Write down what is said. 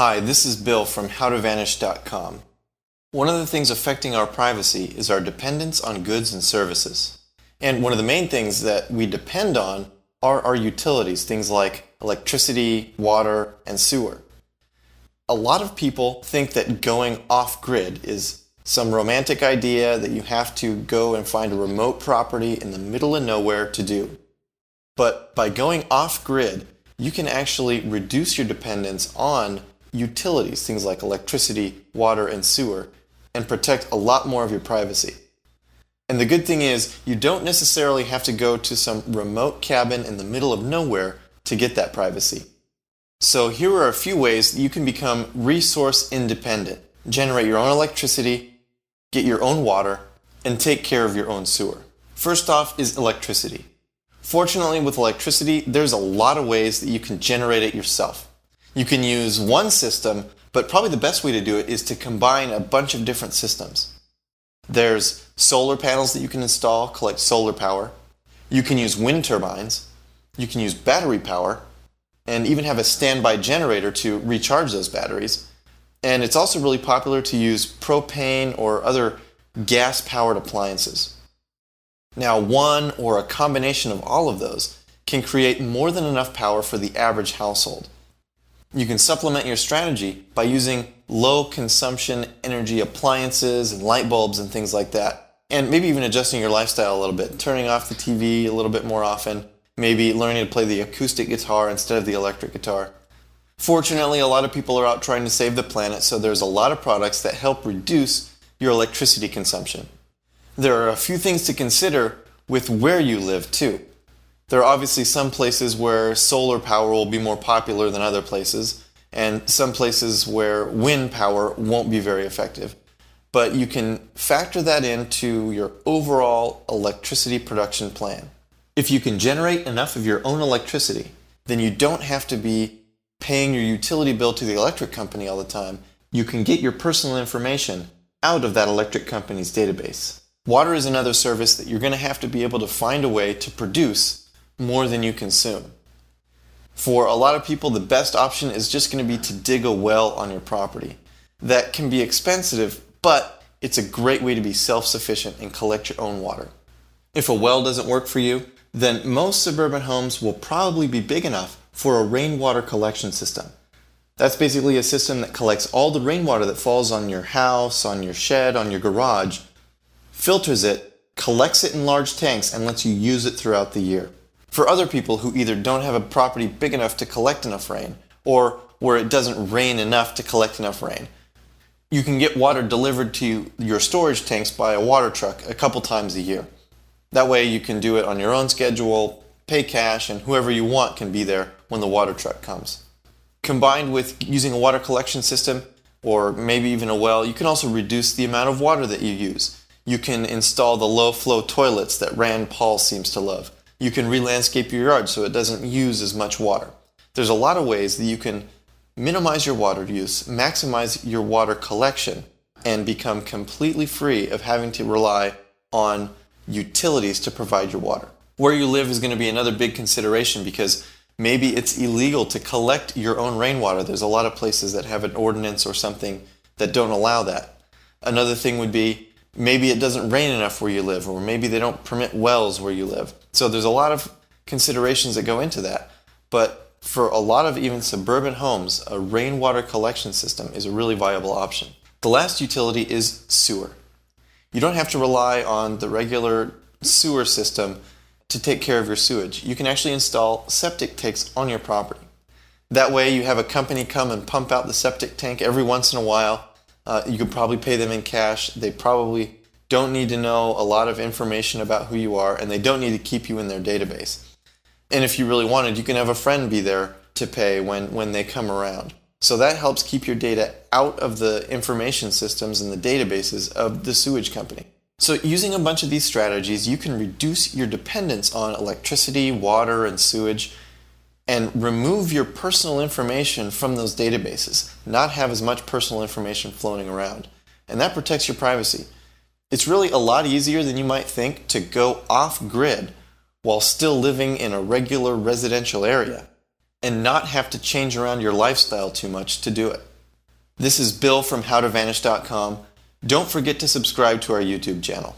Hi, this is Bill from howtovanish.com. One of the things affecting our privacy is our dependence on goods and services. And one of the main things that we depend on are our utilities, things like electricity, water, and sewer. A lot of people think that going off-grid is some romantic idea that you have to go and find a remote property in the middle of nowhere to do. But by going off-grid, you can actually reduce your dependence on utilities, things like electricity, water, and sewer, and protect a lot more of your privacy. And the good thing is, you don't necessarily have to go to some remote cabin in the middle of nowhere to get that privacy. So here are a few ways that you can become resource independent, generate your own electricity, get your own water, and take care of your own sewer. First off is electricity. Fortunately, with electricity, there's a lot of ways that you can generate it yourself. You can use one system, but probably the best way to do it is to combine a bunch of different systems. There's solar panels that you can install, collect solar power. You can use wind turbines. You can use battery power, and even have a standby generator to recharge those batteries. And it's also really popular to use propane or other gas-powered appliances. Now, one or a combination of all of those can create more than enough power for the average household. You can supplement your strategy by using low consumption energy appliances and light bulbs and things like that. And maybe even adjusting your lifestyle a little bit, turning off the TV a little bit more often, maybe learning to play the acoustic guitar instead of the electric guitar. Fortunately, a lot of people are out trying to save the planet, so there's a lot of products that help reduce your electricity consumption. There are a few things to consider with where you live too. There are obviously some places where solar power will be more popular than other places, and some places where wind power won't be very effective. But you can factor that into your overall electricity production plan. If you can generate enough of your own electricity, then you don't have to be paying your utility bill to the electric company all the time. You can get your personal information out of that electric company's database. Water is another service that you're going to have to be able to find a way to produce more than you consume. For a lot of people, the best option is just going to be to dig a well on your property. That can be expensive, but it's a great way to be self-sufficient and collect your own water. If a well doesn't work for you, then most suburban homes will probably be big enough for a rainwater collection system. That's basically a system that collects all the rainwater that falls on your house, on your shed, on your garage, filters it, collects it in large tanks, and lets you use it throughout the year. For other people who either don't have a property big enough to collect enough rain, or where it doesn't rain enough to collect enough rain, you can get water delivered to your storage tanks by a water truck a couple times a year. That way you can do it on your own schedule, pay cash, and whoever you want can be there when the water truck comes. Combined with using a water collection system, or maybe even a well, you can also reduce the amount of water that you use. You can install the low-flow toilets that Rand Paul seems to love. You can re-landscape your yard so it doesn't use as much water. There's a lot of ways that you can minimize your water use, maximize your water collection, and become completely free of having to rely on utilities to provide your water. Where you live is going to be another big consideration because maybe it's illegal to collect your own rainwater. There's a lot of places that have an ordinance or something that don't allow that. Another thing would be maybe it doesn't rain enough where you live, or maybe they don't permit wells where you live. So there's a lot of considerations that go into that. But for a lot of even suburban homes, a rainwater collection system is a really viable option. The last utility is sewer. You don't have to rely on the regular sewer system to take care of your sewage. You can actually install septic tanks on your property. That way you have a company come and pump out the septic tank every once in a while. You could probably pay them in cash. They probably don't need to know a lot of information about who you are, and they don't need to keep you in their database. And if you really wanted, you can have a friend be there to pay when they come around. So that helps keep your data out of the information systems and the databases of the sewage company. So using a bunch of these strategies, you can reduce your dependence on electricity, water, and sewage, and remove your personal information from those databases, not have as much personal information floating around. And that protects your privacy. It's really a lot easier than you might think to go off-grid while still living in a regular residential area. and not have to change around your lifestyle too much to do it. This is Bill from howtovanish.com. Don't forget to subscribe to our YouTube channel.